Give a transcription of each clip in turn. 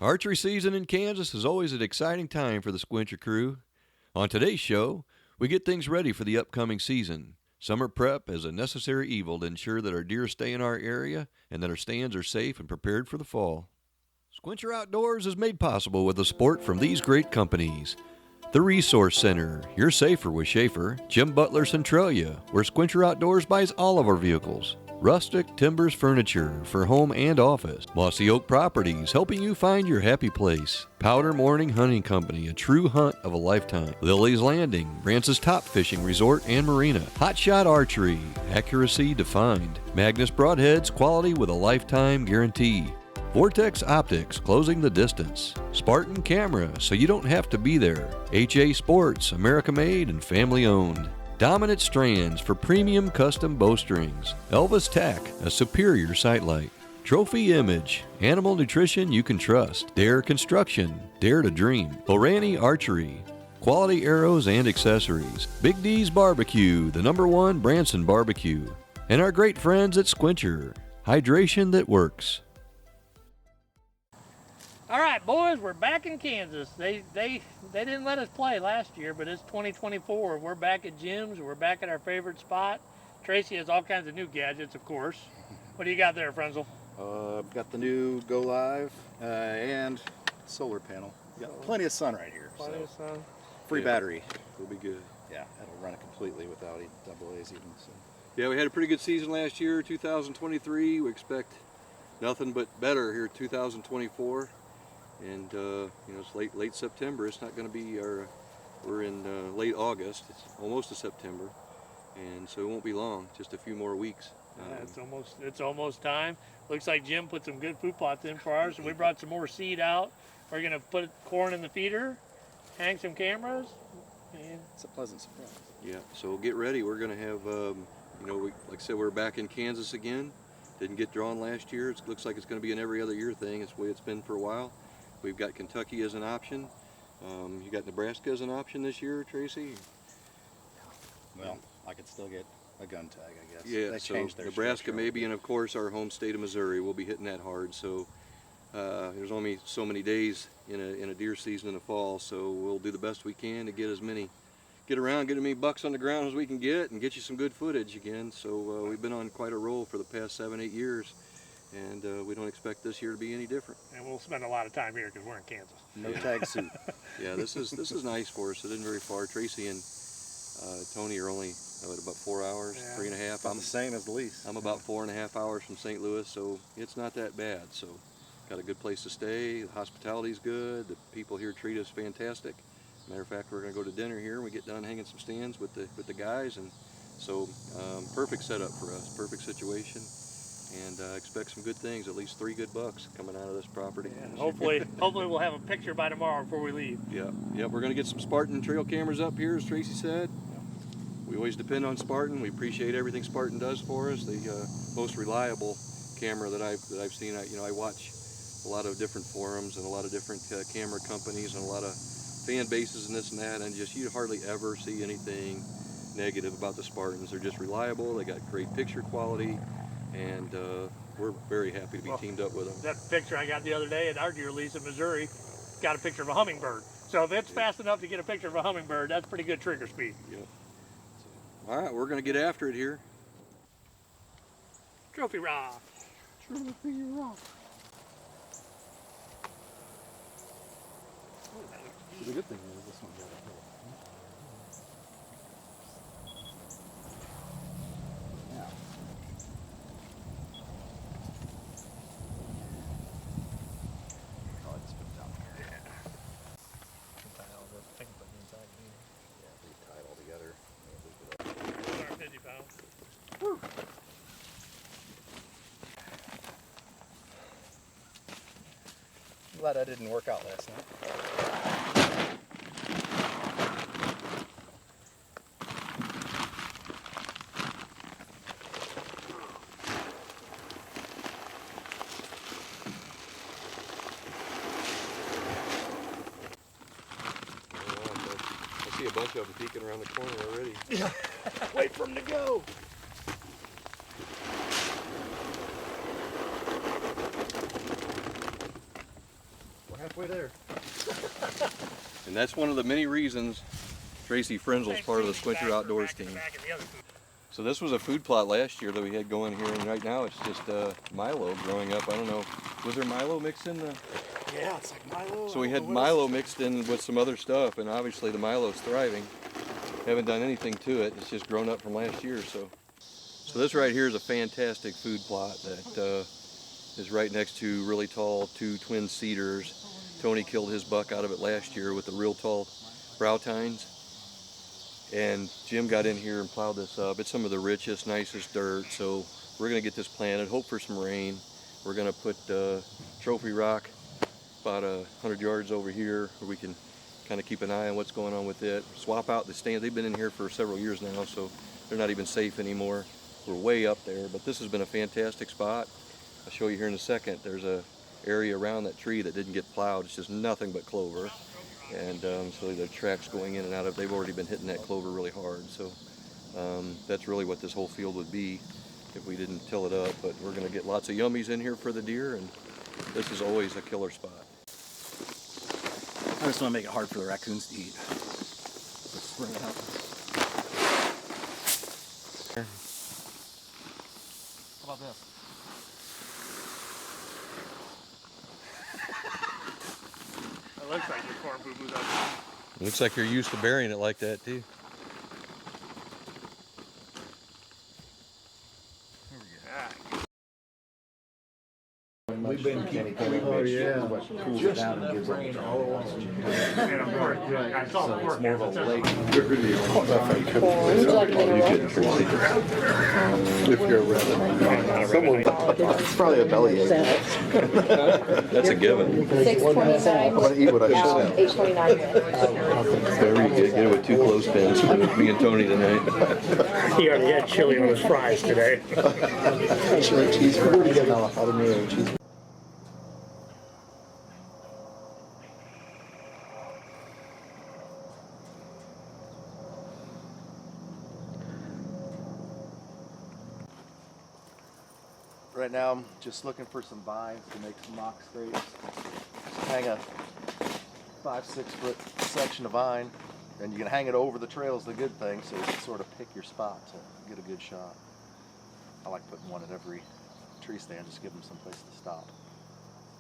Archery season in Kansas is always an exciting time for the Sqwincher crew. On today's show, we get things ready for the upcoming season. Summer prep is a necessary evil to ensure that our deer stay in our area and that our stands are safe and prepared for the fall. Sqwincher Outdoors is made possible with the support from these great companies. The Resource Center, you're safer with Schaefer. Jim Butler Centralia, where Sqwincher Outdoors buys all of our vehicles. Rustic Timbers Furniture for home and office. Mossy Oak Properties, helping you find your happy place. Powder Morning Hunting Company, a true hunt of a lifetime. Lily's Landing, Rance's top fishing resort and marina. Hot Shot Archery, accuracy defined. Magnus Broadheads, quality with a lifetime guarantee. Vortex Optics, closing the distance. Spartan Camera, so you don't have to be there. HA Sports, America made and family owned. Dominant Strands for premium custom bowstrings. Elvis Tack, a superior sightlight. Trophy Image, animal nutrition you can trust. Dare Construction, dare to dream. Orani Archery, quality arrows and accessories. Big D's Barbecue, the #1 Branson barbecue. And our great friends at Sqwincher, hydration that works. All right, boys, we're back in Kansas. They didn't let us play last year, but it's 2024. We're back at Jim's. We're back at our favorite spot. Tracy has all kinds of new gadgets, of course. What do you got there, Frenzel? I've got the new Go Live and solar panel. Got plenty of sun right here. Plenty of sun. Free battery. Will be good. Yeah, it'll run it completely without double A's even. So. Yeah, we had a pretty good season last year, 2023. We expect nothing but better here, 2024. And it's late September. It's not going to be we're in late August. It's almost to September, and so it won't be long. Just a few more weeks. It's almost time. Looks like Jim put some good food plots in for ours, and we brought some more seed out. We're going to put corn in the feeder, hang some cameras, and it's a pleasant surprise. Yeah. So get ready. We're going to have like I said, we're back in Kansas again. Didn't get drawn last year. It looks like it's going to be an every other year thing. It's the way it's been for a while. We've got Kentucky as an option. You got Nebraska as an option this year, Tracy? Well, I could still get a gun tag, I guess. Yeah, so Nebraska maybe, and of course our home state of Missouri. We'll be hitting that hard. So there's only so many days in a deer season in the fall, so we'll do the best we can to get as many bucks on the ground as we can get and get you some good footage again. So we've been on quite a roll for the past 7-8 years. And we don't expect this year to be any different. And we'll spend a lot of time here because we're in Kansas. No tag suit. Yeah, this is nice for us. It isn't very far. Tracy and Tony are only about 4 hours, 3.5. I'm the same as Lise. I'm about 4.5 hours from St. Louis, so it's not that bad. So got a good place to stay. The hospitality's good. The people here treat us fantastic. Matter of fact, we're going to go to dinner here and we get done hanging some stands with the guys, and so perfect setup for us. Perfect situation. And expect some good things, at least 3 good bucks coming out of this property. Yeah, hopefully we'll have a picture by tomorrow before we leave. Yeah, we're going to get some Spartan trail cameras up here, as Tracy said. We always depend on Spartan. We appreciate everything Spartan does for us. The most reliable camera that I've seen. I watch a lot of different forums and a lot of different camera companies and a lot of fan bases and this and that, and just you hardly ever see anything negative about the Spartans. They're just reliable. They got great picture quality. And we're very happy to be teamed up with them. That picture I got the other day at our deer lease in Missouri got a picture of a hummingbird. So if it's fast enough to get a picture of a hummingbird, that's pretty good trigger speed. Yeah. So, all right, we're going to get after it here. Trophy rock. Trophy rock. The good thing is this one got a hill. I'm glad that didn't work out last night. I see a bunch of them peeking around the corner already. Yeah. Wait for them to go. halfway there. And that's one of the many reasons Tracy Frenzel's part of the Sqwincher Outdoors team. So this was a food plot last year that we had going here, and right now it's just Milo growing up. I don't know, was there Milo mixed in the? Yeah, it's like Milo. So we had Milo mixed in with some other stuff, and obviously the Milo's thriving. Haven't done anything to it. It's just grown up from last year. So this right here is a fantastic food plot that is right next to really tall 2 twin cedars. Tony killed his buck out of it last year with the real tall brow tines. And Jim got in here and plowed this up. It's some of the richest, nicest dirt. So we're gonna get this planted, hope for some rain. We're gonna put trophy rock about 100 yards over here where we can kind of keep an eye on what's going on with it. Swap out the stands. They've been in here for several years now, so they're not even safe anymore. We're way up there, but this has been a fantastic spot. I'll show you here in a second. There's a area around that tree that didn't get plowed. It's just nothing but clover. And so the tracks going in and out of, they've already been hitting that clover really hard. So that's really what this whole field would be if we didn't till it up. But we're gonna get lots of yummies in here for the deer, and this is always a killer spot. I just want to make it hard for the raccoons to eat. Let's spread it out. How about this? It looks like your corn boo-boo's up there. Looks like you're used to burying it like that too. We've been keeping cools it down and gives it And of course, I saw the work. more of a lake. If you're ready. Someone. It's probably a bellyache. That's a given. 629. I'm gonna eat what I should have. 829. Very good. Get it with 2 clothespins for me and Tony tonight. He already had chili on his fries today. Chili cheese fries. Habanero cheese. Right now, I'm just looking for some vines to make some mock scrapes. Hang a 5-6 foot section of vine, and you can hang it over the trail is the good thing, so you can sort of pick your spot to get a good shot. I like putting one at every tree stand, just give them some place to stop.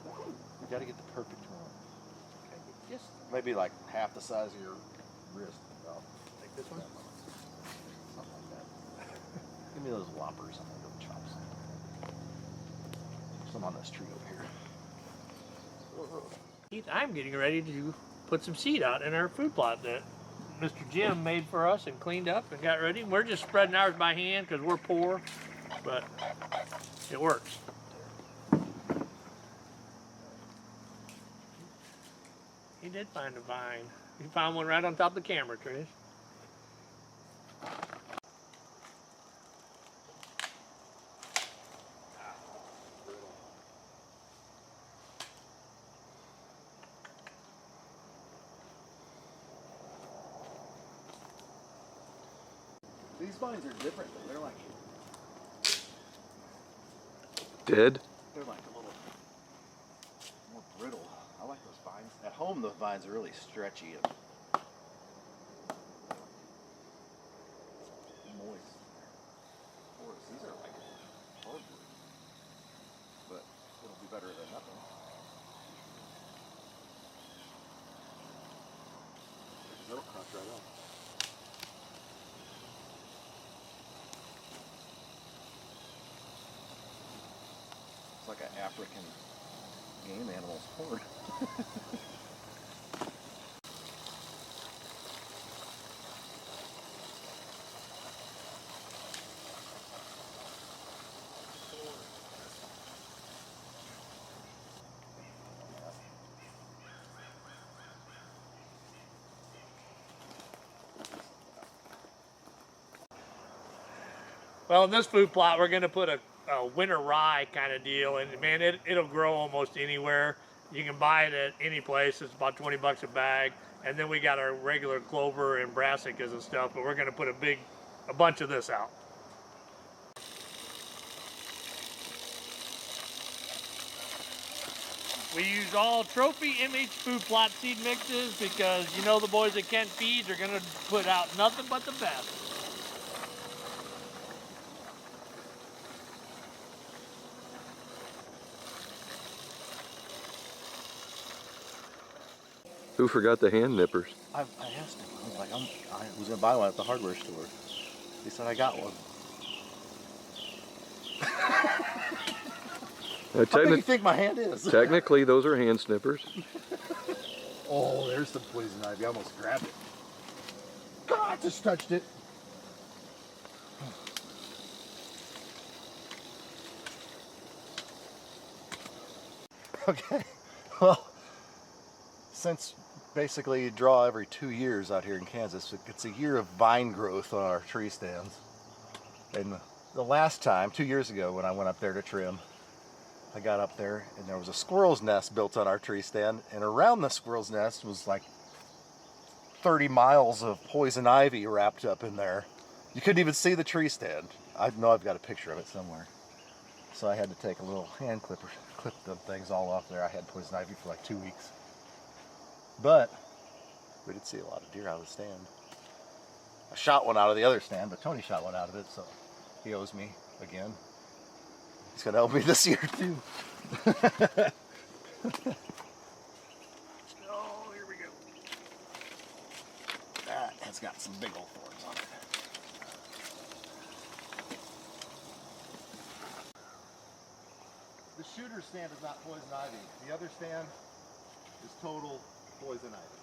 You got to get the perfect one. Okay, just maybe like half the size of your wrist. I'll take this one. Something like that. Give me those whoppers. I'm gonna go chop some. Some on this tree over here. Keith, I'm getting ready to put some seed out in our food plot that Mr. Jim made for us and cleaned up and got ready. We're just spreading ours by hand because we're poor, but it works. He did find a vine. He found one right on top of the camera, Trish. These vines are different. They're like Dead? they're like a little more brittle. I like those vines. At home, those vines are really stretchy and moist. Porous. These are like hardwood, but it'll be better than nothing. That'll crush right up. It's like an African game animal's horn. Well, in this food plot, we're going to put a winter rye kind of deal, and man, it'll grow almost anywhere. You can buy it at any place. It's about 20 bucks a bag. And then we got our regular clover and brassicas and stuff, but we're going to put a bunch of this out. We use all trophy image food plot seed mixes because you know the boys at Kent Feeds are going to put out nothing but the best. Who forgot the hand nippers? I asked him. I was like, I was gonna buy one at the hardware store. He said I got one. How big do you think my hand is? Technically, those are hand snippers. Oh, there's the poison ivy. I almost grabbed it. God, I just touched it. Okay, well, since basically you draw every 2 years out here in Kansas, it's a year of vine growth on our tree stands. And the last time, 2 years ago, when I went up there to trim, I got up there and there was a squirrel's nest built on our tree stand, and around the squirrel's nest was like 30 miles of poison ivy wrapped up in there. You couldn't even see the tree stand. I know I've got a picture of it somewhere. So I had to take a little hand clipper, clip the things all off there. I had poison ivy for like 2 weeks. But we did see a lot of deer out of the stand. I shot one out of the other stand, but Tony shot one out of it, so he owes me again. He's gonna help me this year too. Oh, here we go. That has got some big old thorns on it. The shooter stand is not poison ivy. The other stand is total poison ivy.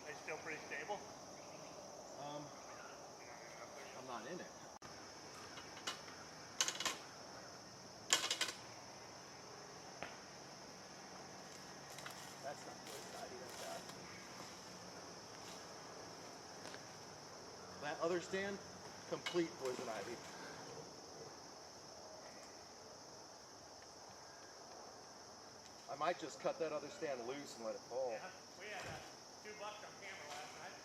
They still pretty stable? I'm not in it. That's not poison ivy, that's that. That other stand, complete poison ivy. I might just cut that other stand loose and let it fall. Yeah, we had $2 on camera last night.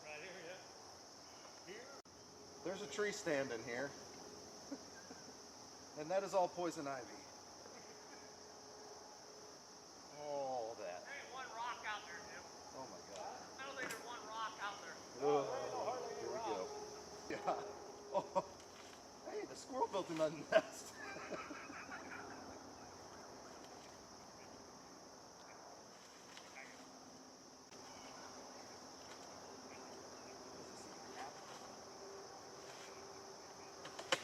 Right here, yeah. Here. There's a tree stand in here. And that is all poison ivy. All that. There ain't one rock out there, Jim. Oh my God. I don't think there's one rock out there. Oh, here we go. Yeah. Oh, hey, the squirrel built another nest.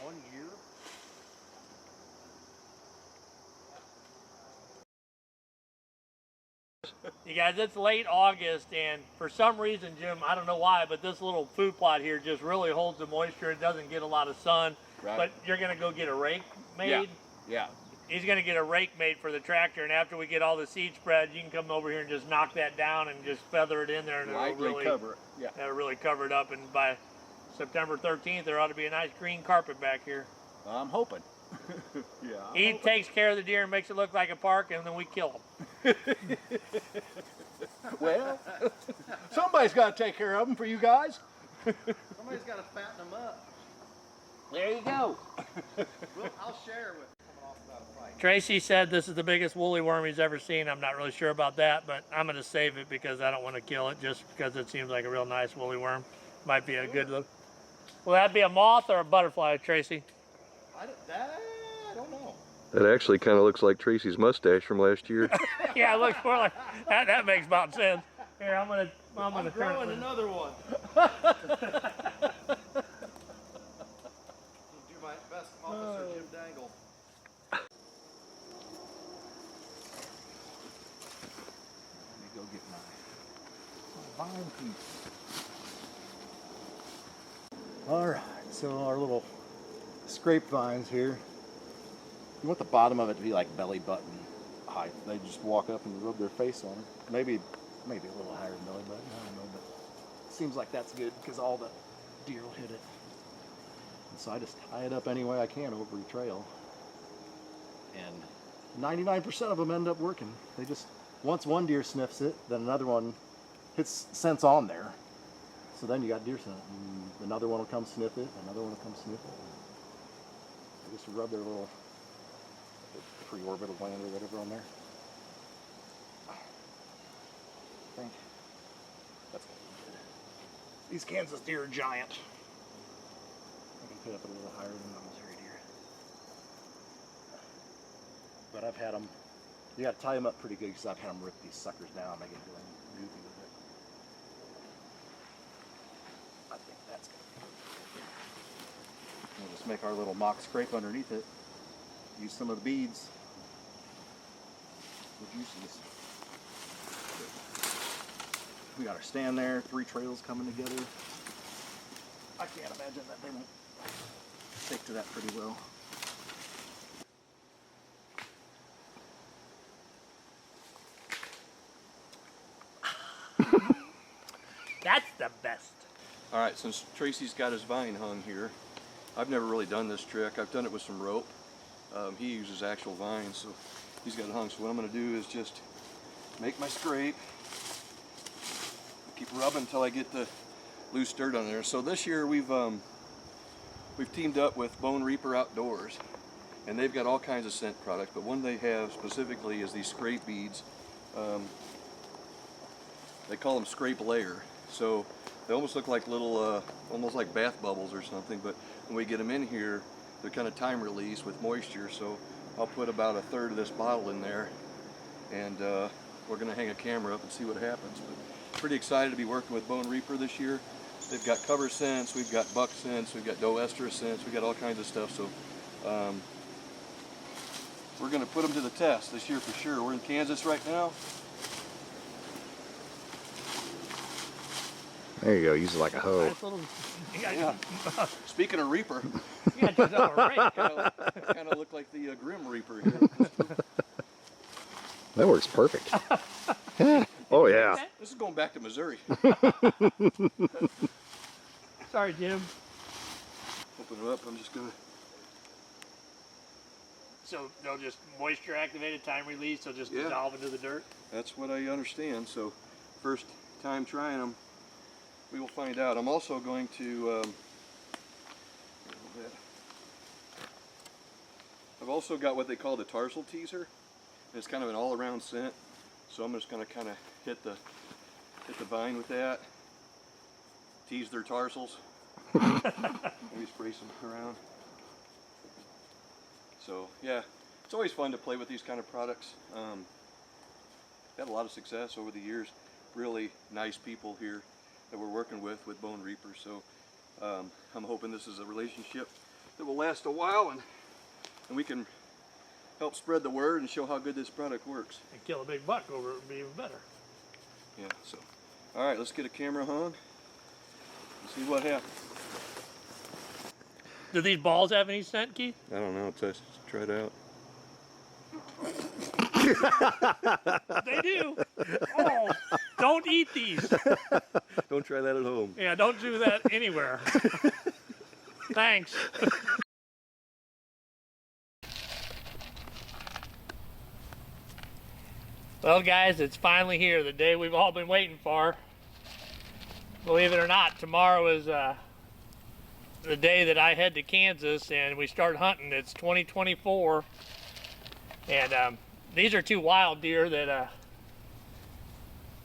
One year? You guys, it's late August, and for some reason, Jim, I don't know why, but this little food plot here just really holds the moisture. It doesn't get a lot of sun. Right. But you're going to go get a rake made? Yeah. He's going to get a rake made for the tractor, and after we get all the seed spread, you can come over here and just knock that down and just feather it in there, and Lightly it'll really cover it. Yeah. It'll really cover it up. And by September 13th, there ought to be a nice green carpet back here. I'm hoping. Yeah. He takes care of the deer and makes it look like a park, and then we kill them. Well, somebody's got to take care of them for you guys. Somebody's got to fatten them up. There you go. Well, I'll share with coming off without a fight. Tracy said this is the biggest woolly worm he's ever seen. I'm not really sure about that, but I'm going to save it because I don't want to kill it just because it seems like a real nice woolly worm. Might be a good look. Will that be a moth or a butterfly, Tracy? I don't know. That actually kind of looks like Tracy's mustache from last year. Yeah, it looks more like that. That makes about sense. Here, I'm gonna turn Growing it. another one. Do my best, Officer Jim Dangle. Let me go get my vine piece. All right, so our little scrape vines here. You want the bottom of it to be like belly button height. They just walk up and rub their face on it. Maybe a little higher than belly button. I don't know, but it seems like that's good because all the deer will hit it. And so I just tie it up any way I can over the trail. And 99% of them end up working. They just, once one deer sniffs it, then another one hits scents on there. So then you got deer scent. And another one will come sniff it, another one will come sniff it. They just rub their little the pre-orbital gland or whatever on there. I think that's gonna be good. These Kansas deer are giant. I can put up a little higher than the Missouri deer. But I've had them, you gotta tie them up pretty good because I've had them rip these suckers down. They get really goofy with it. I think that's good. We'll just make our little mock scrape underneath it. Use some of the beads. The juices. We got our stand there, 3 trails coming together. I can't imagine that they won't stick to that pretty well. That's the best. All right, since Tracy's got his vine hung here, I've never really done this trick. I've done it with some rope. He uses actual vines, so he's got it hung. So what I'm going to do is just make my scrape. Keep rubbing until I get the loose dirt on there. So this year we've teamed up with Bone Reaper Outdoors, and they've got all kinds of scent products. But one they have specifically is these scrape beads. They call them scrape layer. So they almost look like little, almost like bath bubbles or something. But when we get them in here, they're kind of time release with moisture. So I'll put about 1/3 of this bottle in there, and we're going to hang a camera up and see what happens. But pretty excited to be working with Bone Reaper this year. They've got cover scents, we've got buck scents, we've got doe ester scents, we've got all kinds of stuff. So we're going to put them to the test this year for sure. We're in Kansas right now. There you go, use it like a hoe. Nice little, Yeah. Speaking of Reaper, you got yourself a rake. kind of look like the Grim Reaper here. That works perfect. Oh yeah. This is going back to Missouri. Sorry, Jim. Open it up. I'm just gonna. So they'll just moisture activated, time release, they'll just Yeah. dissolve into the dirt? That's what I understand. So, first time trying them, we will find out. I'm also going to. I've also got what they call the tarsal teaser. It's kind of an all-around scent. So I'm just going to kind of hit the vine with that. Tease their tarsals. Maybe spray some around. So yeah, it's always fun to play with these kind of products. Had a lot of success over the years. Really nice people here that we're working with Bone Reaper. So I'm hoping this is a relationship that will last a while, and we can help spread the word and show how good this product works. And kill a big buck over it would be even better. Yeah. So, all right, let's get a camera hung and see what happens. Do these balls have any scent, Keith? I don't know. Let's try it out. They do. Oh, don't eat these. Don't try that at home. Yeah, don't do that anywhere. Thanks. Well, guys, it's finally here, the day we've all been waiting for. Believe it or not, tomorrow is the day that I head to Kansas and we start hunting. It's 2024, and these are 2 wild deer that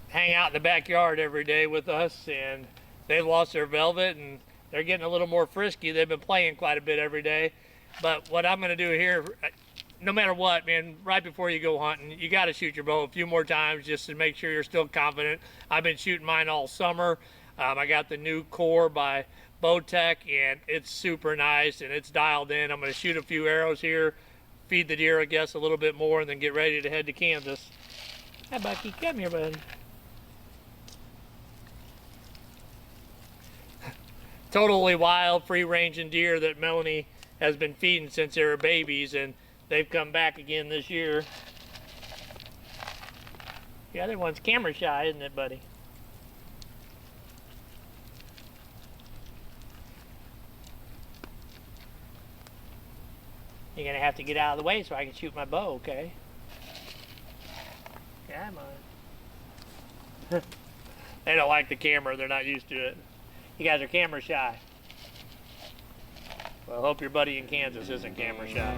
hang out in the backyard every day with us, and they've lost their velvet and they're getting a little more frisky. They've been playing quite a bit every day. But what I'm going to do here, no matter what, man, right before you go hunting, you got to shoot your bow a few more times just to make sure you're still confident. I've been shooting mine all summer. I got the new core by Bowtech, and it's super nice and it's dialed in. I'm going to shoot a few arrows here, feed the deer, I guess, a little bit more, and then get ready to head to Kansas. Hi, Bucky. Come here, bud. Totally wild, free-ranging deer that Melanie has been feeding since they were babies, and they've come back again this year. The other one's camera shy, isn't it, buddy? You're gonna have to get out of the way so I can shoot my bow, okay? Come on. They don't like the camera, they're not used to it. You guys are camera shy. Well, I hope your buddy in Kansas isn't camera shy.